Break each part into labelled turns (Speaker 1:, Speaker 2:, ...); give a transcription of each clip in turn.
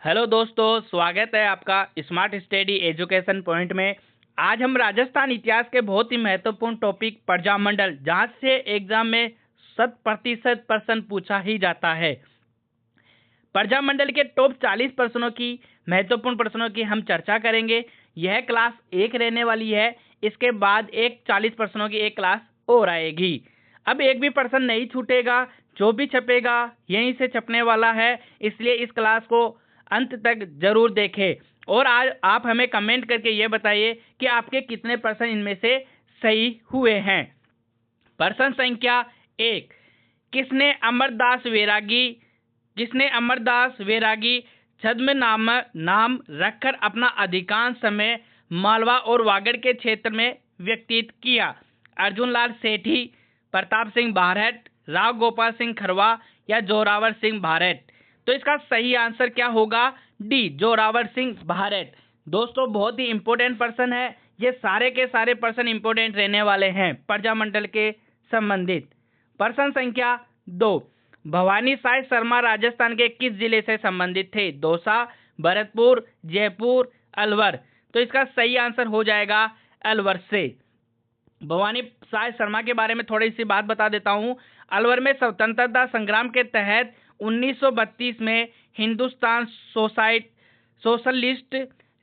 Speaker 1: Hello दोस्तों, स्वागत है आपका स्मार्ट स्टडी एजुकेशन पॉइंट में। आज हम राजस्थान इतिहास के बहुत ही महत्वपूर्ण टॉपिक प्रजामंडल, जहां से एग्जाम में 100% प्रश्न पूछा ही जाता है। प्रजामंडल के टॉप 40 प्रश्नों की महत्वपूर्ण प्रश्नों की हम चर्चा करेंगे। यह क्लास 1 रहने वाली है। इसके बाद एक 40 प्रश्नों की एक क्लास और आएगी। अब एक भी प्रश्न नहीं छूटेगा, जो भी छपेगा यहीं से छपने वाला है, इसलिए इस क्लास को अंत तक जरूर देखें। और आज आप हमें कमेंट करके ये बताइए कि आपके कितने प्रश्न इनमें से सही हुए हैं। प्रश्न संख्या 1, किसने अमरदास वैरागी छद्म नाम रखकर अपना अधिकांश समय मालवा और वागड़ के क्षेत्र में व्यतीत किया? अर्जुन लाल सेठी, प्रताप सिंह बारहट, राव गोपाल सिंह खरवा या जोरावर सिंह बारहट? तो इसका सही आंसर क्या होगा? डी, जोरावर सिंह बारहट। दोस्तों, बहुत ही इंपॉर्टेंट प्रश्न है। ये सारे के सारे प्रश्न इंपॉर्टेंट रहने वाले हैं प्रजामंडल के संबंधित। प्रश्न संख्या 2, भवानी साय शर्मा राजस्थान के किस जिले से संबंधित थे? दौसा, भरतपुर, जयपुर, अलवर? तो इसका सही आंसर हो जाएगा अलवर से। भवानी साय शर्मा के बारे में थोड़ी सी बात बता देता हूँ। अलवर में स्वतंत्रता संग्राम के तहत 1932 में हिंदुस्तान सोशलिस्ट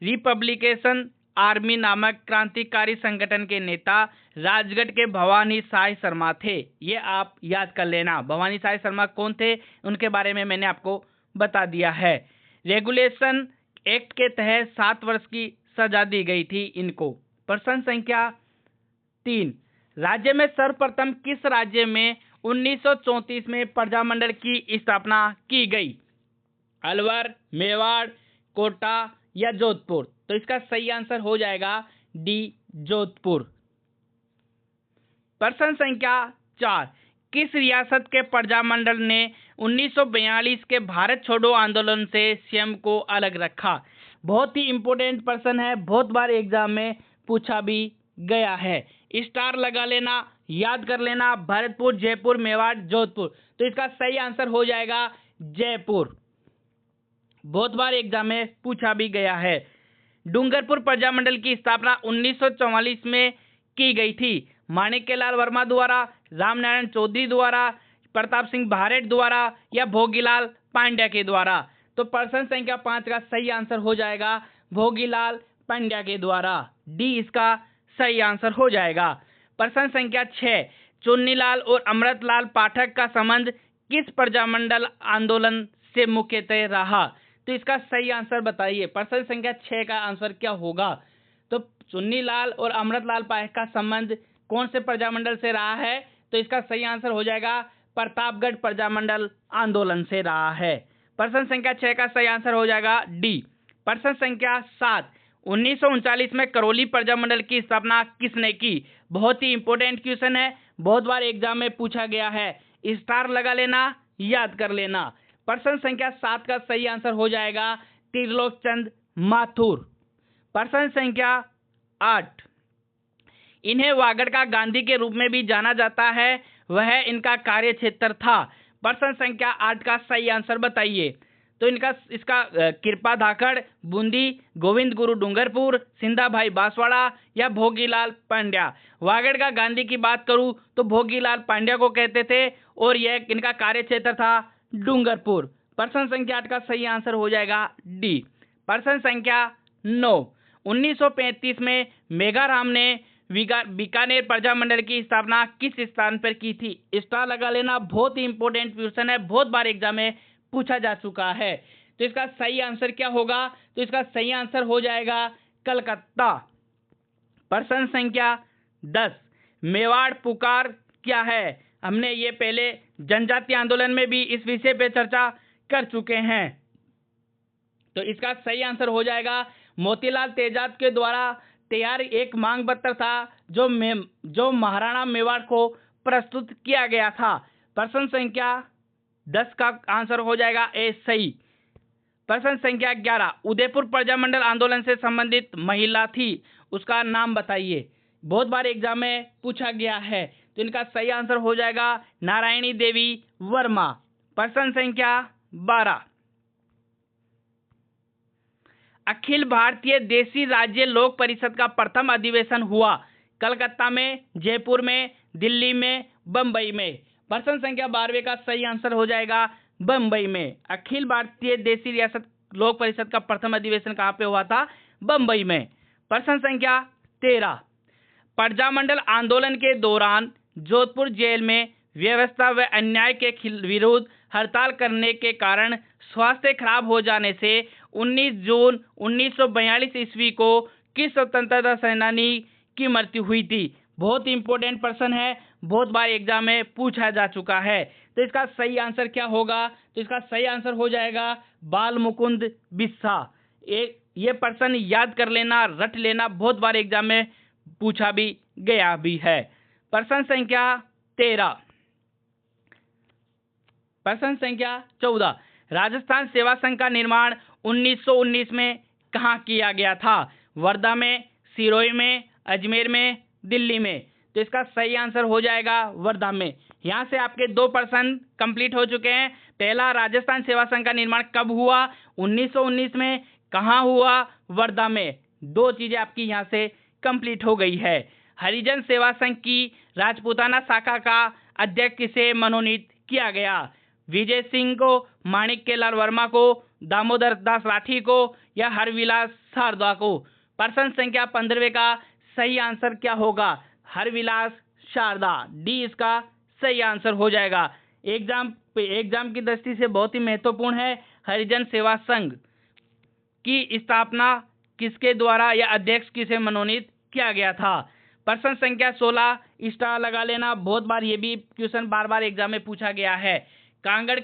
Speaker 1: रिपब्लिकेशन आर्मी नामक क्रांतिकारी संगठन के नेता राजगढ़ के भवानी साय शर्मा थे। ये आप याद कर लेना। भवानी साय शर्मा कौन थे, उनके बारे में मैंने आपको बता दिया है। रेगुलेशन एक्ट के तहत 7 वर्ष की सजा दी गई थी इनको। प्रश्न संख्या 3, राज्य में सर्वप्रथम किस राज्य में 1934 में प्रजामंडल की स्थापना की गई? अलवर, मेवाड़, कोटा या जोधपुर? तो इसका सही आंसर हो जाएगा डी, जोधपुर। प्रश्न संख्या 4, किस रियासत के प्रजामंडल ने 1942 के भारत छोड़ो आंदोलन से स्वयं को अलग रखा? बहुत ही इंपॉर्टेंट प्रश्न है, बहुत बार एग्जाम में पूछा भी गया है। स्टार लगा लेना, याद कर लेना। भरतपुर, जयपुर, मेवाड़, जोधपुर? तो इसका सही आंसर हो जाएगा जयपुर। बहुत बार एग्जाम में पूछा भी गया है। डूंगरपुर प्रजामंडल की स्थापना 1944 में की गई थी। माणिक्यलाल वर्मा द्वारा, रामनारायण चौधरी द्वारा, प्रताप सिंह बारहट द्वारा या भोगीलाल पांड्या के द्वारा? तो प्रश्न संख्या 5 का सही आंसर हो जाएगा भोगीलाल पांड्या के द्वारा। डी इसका सही आंसर हो जाएगा। प्रश्न संख्या 6, चुन्नीलाल और अमृतलाल पाठक का संबंध किस प्रजामंडल आंदोलन से मुख्यतः रहा? तो इसका सही आंसर बताइए। प्रश्न संख्या 6 का आंसर क्या होगा? तो चुन्नीलाल और अमृतलाल पाठक का संबंध कौन से प्रजामंडल से रहा है? तो इसका सही आंसर हो जाएगा प्रतापगढ़ प्रजामंडल आंदोलन से रहा है। प्रश्न संख्या 6 का सही आंसर हो जाएगा डी। प्रश्न संख्या 7, 1939 में करौली प्रजामंडल की स्थापना किसने की? बहुत ही इंपॉर्टेंट क्वेश्चन है, बहुत बार एग्जाम में पूछा गया है। स्टार लगा लेना, याद कर लेना। प्रश्न संख्या 7 का सही आंसर हो जाएगा त्रिलोकचंद माथुर। प्रश्न संख्या 8, इन्हें वागड़ का गांधी के रूप में भी जाना जाता है, वह इनका कार्य क्षेत्र था। प्रश्न संख्या 8 का सही आंसर बताइए। तो इसका कृपा धाकड़, बूंदी, गोविंद गुरु डूंगरपुर, सिंधा भाई बांसवाड़ा या भोगीलाल पांड्या? वागड़ का गांधी की बात करूं तो भोगीलाल पांड्या को कहते थे और यह इनका कार्य क्षेत्र था डूंगरपुर। प्रश्न संख्या 8 का सही आंसर हो जाएगा डी। प्रश्न संख्या 9, 1935 में मेघाराम ने बीकानेर प्रजामंडल की स्थापना किस स्थान पर की थी? स्टार लगा लेना, बहुत ही इंपॉर्टेंट क्वेश्चन है, बहुत बार एग्जाम में पूछा जा चुका है। तो इसका सही आंसर क्या होगा? तो इसका सही आंसर हो जाएगा कलकत्ता। प्रश्न संख्या 10, मेवाड़ पुकार क्या है? हमने ये पहले जनजातीय आंदोलन में भी इस विषय पे चर्चा कर चुके हैं। तो इसका सही आंसर हो जाएगा मोतीलाल तेजाब के द्वारा तैयार एक मांग पत्र था जो महाराणा मेवाड़ को प्रस्तुत किया गया था। प्रश्न संख्या 10 का आंसर हो जाएगा ए सही। प्रश्न संख्या 11, उदयपुर प्रजामंडल आंदोलन से संबंधित महिला थी, उसका नाम बताइए। बहुत बार एग्जाम में पूछा गया है। तो इनका सही आंसर हो जाएगा नारायणी देवी वर्मा। प्रश्न संख्या 12, अखिल भारतीय देशी राज्य लोक परिषद का प्रथम अधिवेशन हुआ कलकत्ता में, जयपुर में, दिल्ली में, बम्बई में। प्रश्न संख्या 12वें का सही आंसर हो जाएगा बम्बई में। अखिल भारतीय देशी रियासत लोक परिषद का प्रथम अधिवेशन कहाँ पे हुआ था? बम्बई में। प्रश्न संख्या 13, प्रजामंडल आंदोलन के दौरान जोधपुर जेल में व्यवस्था व अन्याय के विरुद्ध हड़ताल करने के कारण स्वास्थ्य खराब हो जाने से 19 जून 1942 ईस्वी को किस स्वतंत्रता सेनानी की मृत्यु हुई थी? बहुत इंपॉर्टेंट प्रश्न है, बहुत बार एग्जाम में पूछा जा चुका है। तो इसका सही आंसर क्या होगा? तो इसका सही आंसर हो जाएगा बाल मुकुंद बिस्सा। ये प्रश्न याद कर लेना, रट लेना, बहुत बार एग्जाम में पूछा भी गया भी है। प्रश्न संख्या 13, प्रश्न संख्या 14, राजस्थान सेवा संघ का निर्माण 1919 में कहाँ किया गया था? वर्धा में, सिरोही में, अजमेर में, दिल्ली में। तो इसका सही आंसर हो जाएगा वर्धा में। यहाँ से आपके 2 प्रश्न कंप्लीट हो चुके हैं। पहला, राजस्थान सेवा संघ का निर्माण कब हुआ? 1919 में। कहाँ हुआ? वर्धा में। 2 चीजें आपकी यहाँ से कंप्लीट हो गई है। हरिजन सेवा संघ की राजपूताना शाखा का अध्यक्ष किसे मनोनीत किया गया? विजय सिंह को, माणिक्य लाल वर्मा को, दामोदर दास राठी को या हरविलास शारदा को? प्रश्न संख्या 15वें का सही आंसर क्या होगा? हरविलास शारदा, डी इसका सही आंसर हो जाएगा। एग्जाम की दृष्टि से बहुत ही महत्वपूर्ण है। हरिजन सेवा संघ की स्थापना किसके द्वारा या अध्यक्ष किसे मनोनीत किया गया था? प्रश्न संख्या 16, स्टार लगा लेना, बहुत बार ये भी क्वेश्चन बार एग्जाम में पूछा गया है। कांगड़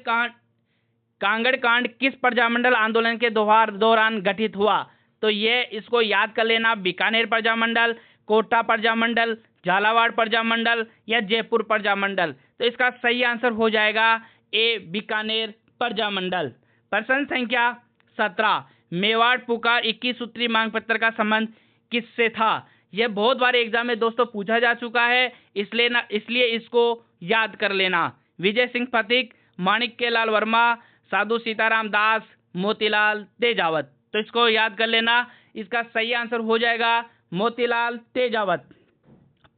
Speaker 1: कांड किस प्रजामंडल आंदोलन के दौरान गठित हुआ? तो ये इसको याद कर लेना, बीकानेर प्रजामंडल, कोटा प्रजामंडल, झालावाड़ प्रजामंडल या जयपुर प्रजामंडल। तो इसका सही आंसर हो जाएगा ए, बीकानेर प्रजामंडल। प्रश्न संख्या 17, मेवाड़ पुकार 21 सूत्री मांग पत्र का संबंध किससे था? यह बहुत बार एग्जाम में दोस्तों पूछा जा चुका है, इसलिए इसको याद कर लेना। विजय सिंह फतीक, माणिक्य लाल वर्मा, साधु सीताराम दास, मोतीलाल तेजावत। तो इसको याद कर लेना। इसका सही आंसर हो जाएगा मोतीलाल तेजावत।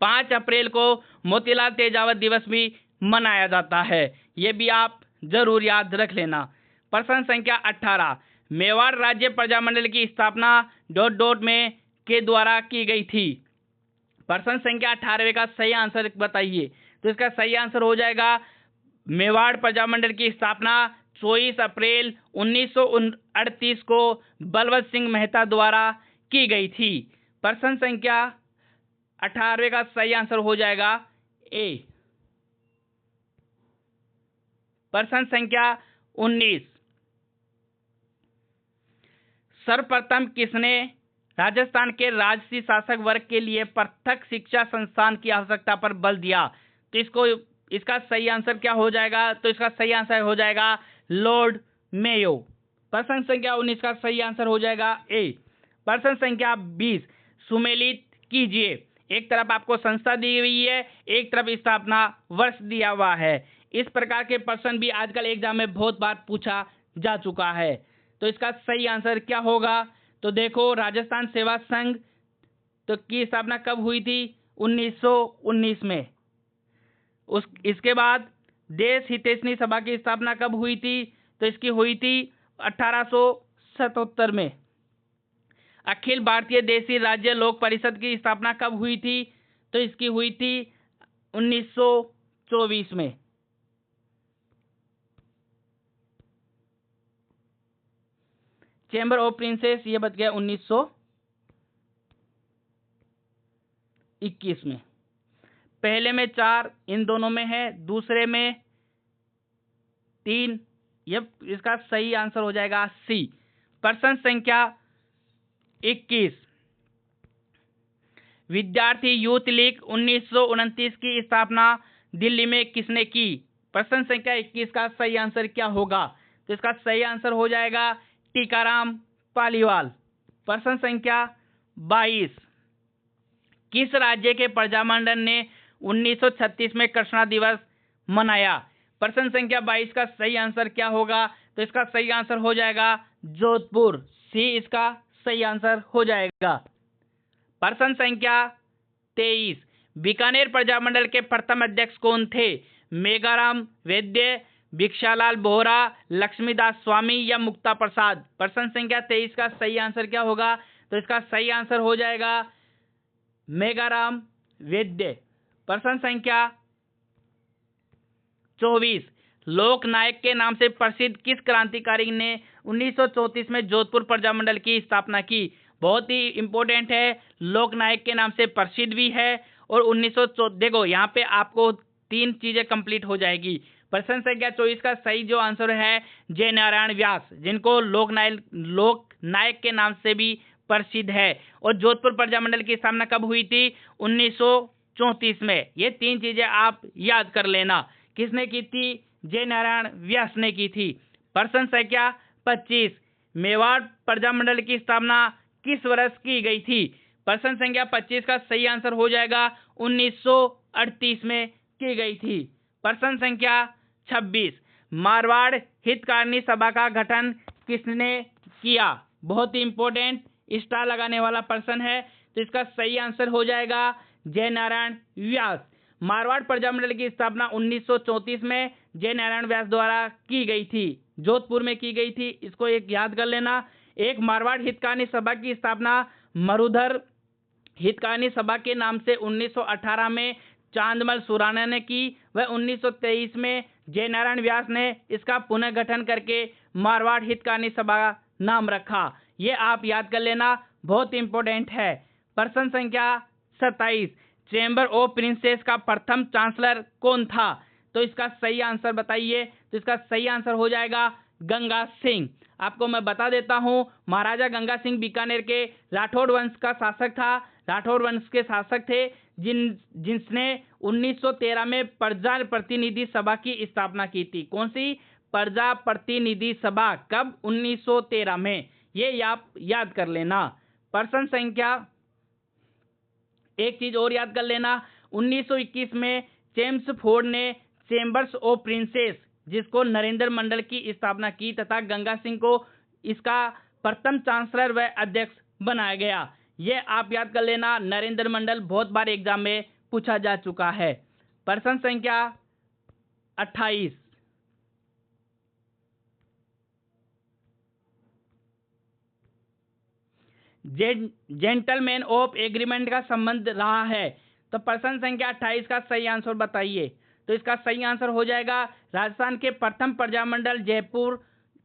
Speaker 1: 5 अप्रैल को मोतीलाल तेजावत दिवस भी मनाया जाता है, ये भी आप जरूर याद रख लेना। प्रश्न संख्या 18, मेवाड़ राज्य प्रजामंडल की स्थापना ... में के द्वारा की गई थी। प्रश्न संख्या 18वें का सही आंसर बताइए। तो इसका सही आंसर हो जाएगा मेवाड़ प्रजामंडल की स्थापना 24 अप्रैल 1938 को बलवंत सिंह मेहता द्वारा की गई थी। प्रश्न संख्या 18वें का सही आंसर हो जाएगा ए। प्रश्न संख्या 19, सर्वप्रथम किसने राजस्थान के राजसी शासक वर्ग के लिए पृथक शिक्षा संस्थान की आवश्यकता पर बल दिया? तो इसका सही आंसर क्या हो जाएगा? तो इसका सही आंसर हो जाएगा लॉर्ड मेयो। प्रश्न संख्या 19 का सही आंसर हो जाएगा ए। प्रश्न संख्या 20, सुमेलित कीजिए। एक तरफ आपको संस्था दी हुई है, एक तरफ स्थापना वर्ष दिया हुआ है। इस प्रकार के प्रश्न भी आजकल एग्जाम में बहुत बार पूछा जा चुका है। तो इसका सही आंसर क्या होगा? तो देखो, राजस्थान सेवा संघ तो की स्थापना कब हुई थी? 1919 में। इसके बाद देश हितैषणी सभा की स्थापना कब हुई थी? तो इसकी हुई थी 1877 में। अखिल भारतीय देशी राज्य लोक परिषद की स्थापना कब हुई थी? तो इसकी हुई थी 1924 में। चैम्बर ऑफ प्रिंसेस ये बच गया 1921 में। पहले में 4 इन दोनों में है, दूसरे में 3। ये इसका सही आंसर हो जाएगा सी। प्रश्न संख्या 21, विद्यार्थी यूथ लीग 1929 की स्थापना दिल्ली में किसने की? प्रश्न संख्या 21 का सही आंसर क्या होगा? तो इसका सही आंसर हो जाएगा टीकाराम पालीवाल। प्रश्न संख्या 22, किस राज्य के प्रजामंडल ने 1936 में कृष्णा दिवस मनाया? प्रश्न संख्या 22 का सही आंसर क्या होगा? तो इसका सही आंसर हो जाएगा जोधपुर, सी इसका सही आंसर हो जाएगा। प्रश्न संख्या 23, बीकानेर प्रजामंडल के प्रथम अध्यक्ष कौन थे? मेघाराम वैद्य, भिक्षालाल बोहरा, लक्ष्मीदास स्वामी या मुक्ता प्रसाद? प्रश्न संख्या 23 का सही आंसर क्या होगा? तो इसका सही आंसर हो जाएगा मेघाराम वैद्य। प्रश्न संख्या 24, लोकनायक के नाम से प्रसिद्ध किस क्रांतिकारी ने 1934 में जोधपुर प्रजामंडल की स्थापना की? बहुत ही इंपॉर्टेंट है, लोकनायक के नाम से प्रसिद्ध भी है और 1914, देखो यहाँ पे आपको 3 चीजें कंप्लीट हो जाएगी। प्रश्न संख्या 24 का सही जो आंसर है जय नारायण व्यास, जिनको लोकनायक के नाम से भी प्रसिद्ध है। और जोधपुर प्रजामंडल की स्थापना कब हुई थी? 1934 में। ये 3 चीजें आप याद कर लेना। किसने की थी? जय नारायण व्यास ने की थी। प्रश्न संख्या 25, मेवाड़ प्रजामंडल की स्थापना किस वर्ष की गई थी? प्रश्न संख्या 25 का सही आंसर हो जाएगा 1938 में की गई थी। प्रश्न संख्या 26, मारवाड़ हितकारिणी सभा का गठन किसने किया? बहुत ही इंपॉर्टेंट स्टार लगाने वाला प्रश्न है, तो इसका सही आंसर हो जाएगा जय नारायण व्यास। मारवाड़ प्रजामंडल की स्थापना 1934 में जय नारायण व्यास द्वारा की गई थी, जोधपुर में की गई थी। इसको एक याद कर लेना। एक मारवाड़ हितकारिणी सभा की स्थापना मरुधर हितकारिणी सभा के नाम से 1918 में चांदमल सुराना ने की। वह 1923 में जय नारायण व्यास ने इसका पुनर्गठन करके मारवाड़ हितकारिणी सभा का नाम रखा। ये आप याद कर लेना, बहुत इंपॉर्टेंट है। प्रश्न संख्या 27, चैम्बर ऑफ प्रिंसेस का प्रथम चांसलर कौन था? तो इसका सही आंसर बताइए। तो इसका सही आंसर हो जाएगा गंगा सिंह। आपको मैं बता देता हूं, महाराजा गंगा सिंह बीकानेर के राठौड़ वंश का शासक था। राठौड़ वंश के शासक थे जिसने 1913 में प्रजा प्रतिनिधि सभा की स्थापना की थी। कौन सी? प्रजा प्रतिनिधि सभा। कब? 1913 में। ये आप याद कर लेना। प्रश्न संख्या, एक चीज और याद कर लेना, 1921 में चेम्सफोर्ड ने चैम्बर्स ऑफ प्रिंसेस, जिसको नरेंद्र मंडल की स्थापना की तथा गंगा सिंह को इसका प्रथम चांसलर व अध्यक्ष बनाया गया। ये आप याद कर लेना। नरेंद्र मंडल बहुत बार एग्जाम में पूछा जा चुका है। प्रश्न संख्या 28, जेंटलमैन ऑफ एग्रीमेंट का संबंध रहा है। तो प्रश्न संख्या 28 का सही आंसर बताइए। तो इसका सही आंसर हो जाएगा राजस्थान के प्रथम प्रजामंडल जयपुर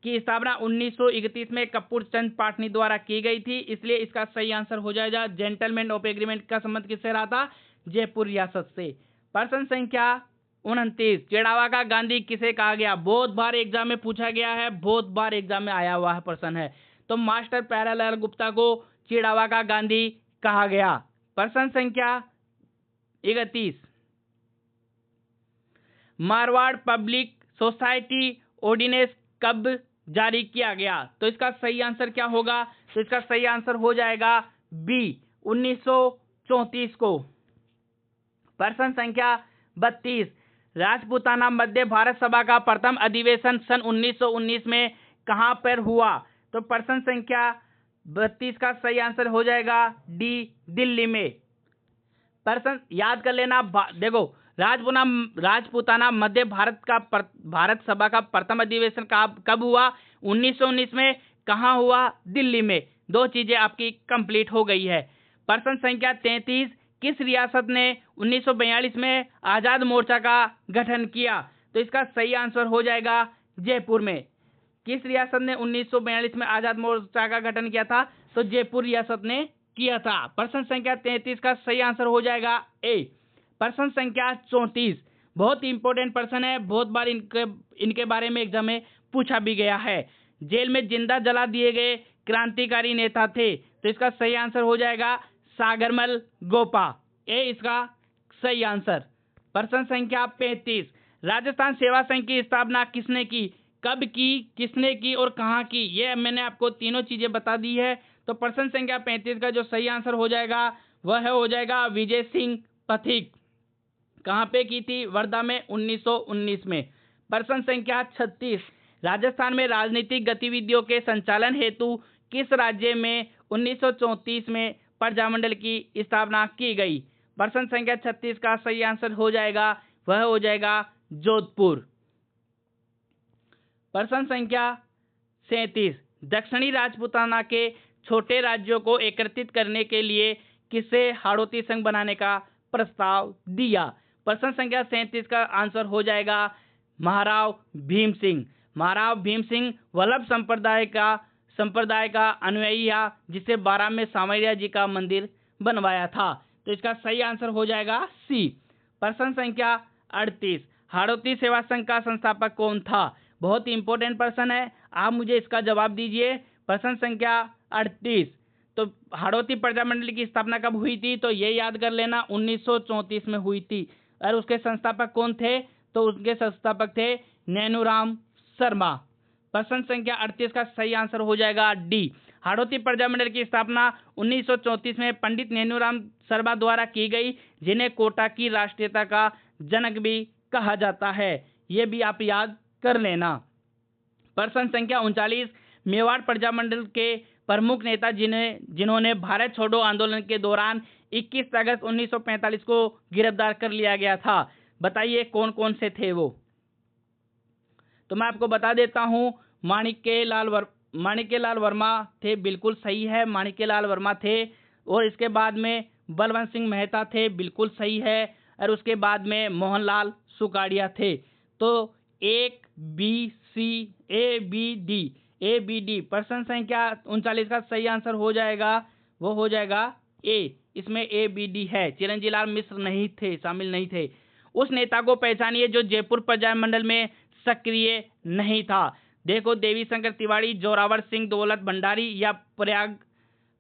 Speaker 1: की स्थापना 1931 में कपूर चंद पाटनी द्वारा की गई थी, इसलिए इसका सही आंसर हो जाएगा जेंटलमैन ऑफ एग्रीमेंट का संबंध किससे रहा था? जयपुर रियासत से। प्रश्न संख्या 29, चिड़ावा का गांधी किसे कहा गया? बहुत बार एग्जाम में पूछा गया है, बहुत बार एग्जाम में आया हुआ है प्रश्न है। तो मास्टर प्यारेलाल गुप्ता को चिड़ावा का गांधी कहा गया। प्रश्न संख्या 31, मारवाड़ पब्लिक सोसाइटी ऑर्डिनेंस कब जारी किया गया? तो इसका सही आंसर क्या होगा? तो इसका सही आंसर हो जाएगा बी, 1934 को। प्रश्न संख्या 32, राजपूताना मध्य भारत सभा का प्रथम अधिवेशन सन 1919 में कहां पर हुआ? तो प्रश्न संख्या 32 का सही आंसर हो जाएगा डी, दिल्ली में। प्रश्न याद कर लेना, देखो राजपूताना मध्य भारत सभा का प्रथम अधिवेशन कब हुआ? 1919 में। कहाँ हुआ? दिल्ली में। 2 चीजें आपकी कंप्लीट हो गई है। प्रश्न संख्या 33, किस रियासत ने 1942 में आजाद मोर्चा का गठन किया? तो इसका सही आंसर हो जाएगा जयपुर में। किस रियासत ने 1942 में आजाद मोर्चा का गठन किया था? तो जयपुर रियासत ने किया था। प्रश्न संख्या 33 का सही आंसर हो जाएगा ए। प्रश्न संख्या 34, बहुत ही इंपॉर्टेंट प्रश्न है, बहुत बार इनके बारे में एग्जाम में पूछा भी गया है। जेल में जिंदा जला दिए गए क्रांतिकारी नेता थे, तो इसका सही आंसर हो जाएगा सागरमल गोपा। ए इसका सही आंसर। प्रश्न संख्या 35, राजस्थान सेवा संघ की स्थापना किसने की? कब की, किसने की और कहाँ की? ये मैंने आपको तीनों चीजें बता दी है। तो प्रश्न संख्या 35 का जो सही आंसर हो जाएगा वह हो जाएगा विजय सिंह पथिक। कहाँ पे की थी? वर्धा में 1919 में। प्रश्न संख्या 36, राजस्थान में राजनीतिक गतिविधियों के संचालन हेतु किस राज्य में 1934 में प्रजामंडल की स्थापना की गई। प्रश्न संख्या 36 का सही आंसर हो जाएगा, वह हो जाएगा जोधपुर। प्रश्न संख्या 37, दक्षिणी राजपूताना के छोटे राज्यों को एकत्रित करने के लिए किसे हाड़ौती संघ बनाने का प्रस्ताव दिया? प्रश्न संख्या 37 का आंसर हो जाएगा महाराव भीम सिंह। महाराव भीम सिंह वल्लभ संप्रदाय का अनुयायी है, जिसे 12 में सामरिया जी का मंदिर बनवाया था। तो इसका सही आंसर हो जाएगा सी। प्रश्न संख्या 38, हाड़ौती सेवा संघ का संस्थापक कौन था? बहुत ही इंपॉर्टेंट प्रश्न है, आप मुझे इसका जवाब दीजिए। प्रश्न संख्या 38, तो हाड़ौती प्रजामंडल की स्थापना कब हुई थी? तो ये याद कर लेना, 1934 में हुई थी। और उसके संस्थापक कौन थे? तो उसके संस्थापक थे नैनूराम शर्मा। प्रश्न संख्या 38 का सही आंसर हो जाएगा डी। हाड़ौती प्रजामंडल की स्थापना 1934 में पंडित नैनूराम शर्मा द्वारा की गई, जिन्हें कोटा की राष्ट्रीयता का जनक भी कहा जाता है। ये भी आप याद कर लेना। प्रश्न संख्या 39, मेवाड़ प्रजामंडल के प्रमुख नेता जिन्होंने भारत छोड़ो आंदोलन के दौरान 21 अगस्त 1945 को गिरफ्तार कर लिया गया था, बताइए कौन कौन से थे वो? तो मैं आपको बता देता हूं, माणिक्यलाल वर्मा थे, बिल्कुल सही है, माणिक्यलाल वर्मा थे। और इसके बाद में बलवंत सिंह मेहता थे, बिल्कुल सही है। और उसके बाद में मोहनलाल सुकाड़िया थे। तो ए बी डी प्रश्न संख्या 39 का सही आंसर हो जाएगा, वो हो जाएगा ए। इसमें ए बी डी है। चिरंजीलाल मिश्र नहीं थे, शामिल नहीं थे। उस नेता को पहचानिए जो जयपुर प्रजामंडल में सक्रिय नहीं था। देखो, देवी शंकर तिवारी, जोरावर सिंह, दौलत भंडारी या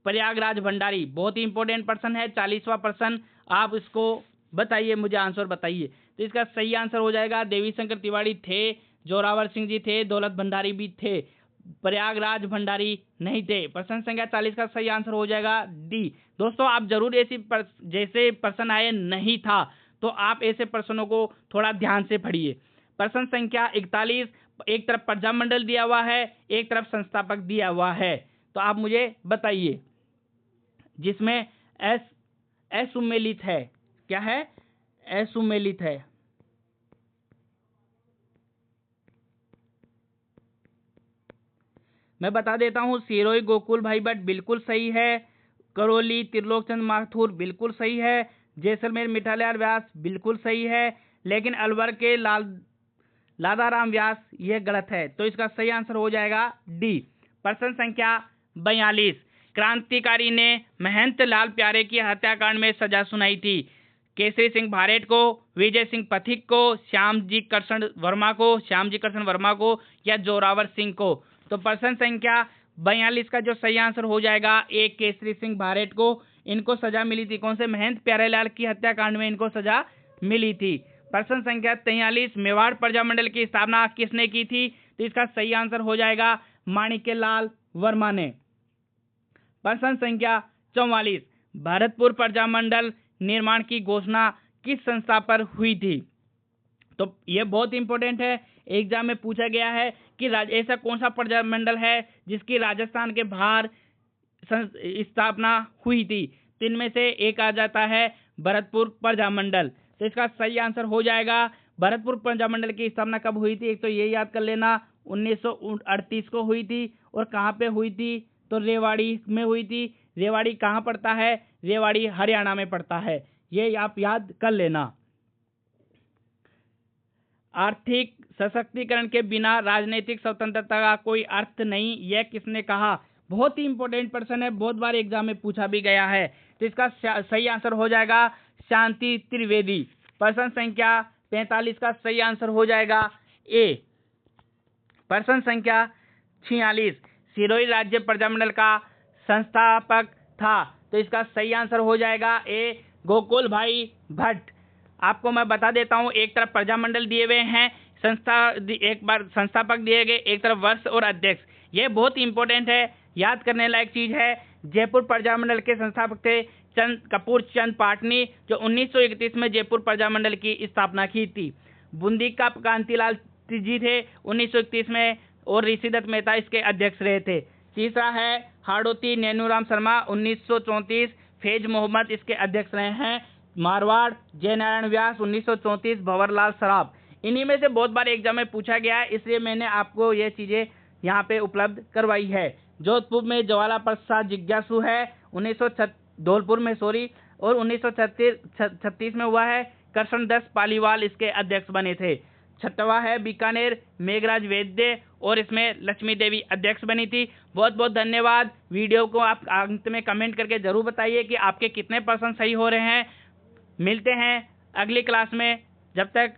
Speaker 1: प्रयागराज भंडारी। बहुत ही इंपॉर्टेंट प्रश्न है, 40वां प्रश्न। आप इसको बताइए, मुझे आंसर बताइए। तो इसका सही आंसर हो जाएगा देवी शंकर तिवारी थे, जोरावर सिंह जी थे, दौलत भंडारी भी थे, प्रयागराज भंडारी नहीं थे। प्रश्न संख्या 40 का सही आंसर हो जाएगा डी। दोस्तों, आप जरूर जैसे प्रश्न आए नहीं था, तो आप ऐसे प्रश्नों को थोड़ा ध्यान से पढ़िए। प्रश्न संख्या 41, एक तरफ प्रजामंडल दिया हुआ है, एक तरफ संस्थापक दिया हुआ है। तो आप मुझे बताइए, जिसमें असुमेलित है। क्या है? असुमेलित है। मैं बता देता हूं, सिरोही गोकुल भाई भट्ट बिल्कुल सही है, करौली त्रिलोकचंद माथुर बिल्कुल सही है, जैसलमेर मिठालाल व्यास बिल्कुल सही है, लेकिन अलवर के लादाराम व्यास यह गलत है। तो इसका सही आंसर हो जाएगा डी। प्रश्न संख्या 42, क्रांतिकारी ने महंत लाल प्यारे की हत्याकांड में सजा सुनाई थी? केसरी सिंह भारेट को, विजय सिंह पथिक को, श्यामजी कृष्ण वर्मा को या जोरावर सिंह को? तो प्रश्न संख्या 42 का जो सही आंसर हो जाएगा ए, केसरी सिंह भारेट को। इनको सजा मिली थी, कौन से? महंत प्यारेलाल की हत्याकांड में इनको सजा मिली थी। प्रश्न संख्या 43, मेवाड़ प्रजामंडल की स्थापना किसने की थी? तो इसका सही आंसर हो जाएगा माणिक्यलाल वर्मा ने। प्रश्न संख्या 44, भरतपुर प्रजामंडल निर्माण की घोषणा किस संस्था पर हुई थी? तो यह बहुत इंपॉर्टेंट है, एग्जाम में पूछा गया है कि ऐसा कौन सा प्रजामंडल है जिसकी राजस्थान के बाहर स्थापना हुई थी? तो इनमें से एक आ जाता है भरतपुर प्रजामंडल। तो इसका सही आंसर हो जाएगा भरतपुर प्रजामंडल की स्थापना कब हुई थी? एक तो ये याद कर लेना, 1938 को हुई थी। और कहाँ पे हुई थी? तो रेवाड़ी में हुई थी। रेवाड़ी कहाँ पड़ता है? रेवाड़ी हरियाणा में पड़ता है, ये आप याद कर लेना। आर्थिक सशक्तिकरण के बिना राजनीतिक स्वतंत्रता का कोई अर्थ नहीं, यह किसने कहा? बहुत ही इंपॉर्टेंट प्रश्न है, बहुत बार एग्जाम में पूछा भी गया है। तो इसका सही आंसर हो जाएगा शांति त्रिवेदी। प्रश्न संख्या 45 का सही आंसर हो जाएगा ए। प्रश्न संख्या 46, सिरोही राज्य प्रजामंडल का संस्थापक था? तो इसका सही आंसर हो जाएगा ए, गोकुल भाई भट्ट। आपको मैं बता देता हूं, एक तरफ प्रजामंडल दिए हुए हैं, एक बार संस्थापक दिए गए, एक तरफ वर्ष और अध्यक्ष। यह बहुत इंपॉर्टेंट है, याद करने लायक चीज है। जयपुर प्रजामंडल के संस्थापक थे कपूर चंद पाटनी, जो 1931 में जयपुर प्रजामंडल की स्थापना की थी। बूंदी का कांतिलाल जी थे 1931 में, और ऋषिदत्त मेहता इसके अध्यक्ष रहे थे। तीसरा है हाड़ौती नैनूराम शर्मा 1934, फैज मोहम्मद इसके अध्यक्ष रहे हैं। मारवाड़ जयनारायण व्यास 1934, भंवरलाल सराफ। इन्हीं में से बहुत बार एग्जाम में पूछा गया है, इसलिए मैंने आपको ये चीज़ें यहाँ पे उपलब्ध करवाई है। जोधपुर में ज्वाला प्रसाद जिज्ञासु है, धौलपुर में और 1936 में हुआ है। कृष्णदास पालीवाल इसके अध्यक्ष बने थे। छठवा है बीकानेर, मेघराज वैद्य, और इसमें लक्ष्मी देवी अध्यक्ष बनी थी। बहुत बहुत धन्यवाद। वीडियो को आप अंत में कमेंट करके जरूर बताइए कि आपके कितने % सही हो रहे हैं। मिलते हैं अगली क्लास में, जब तक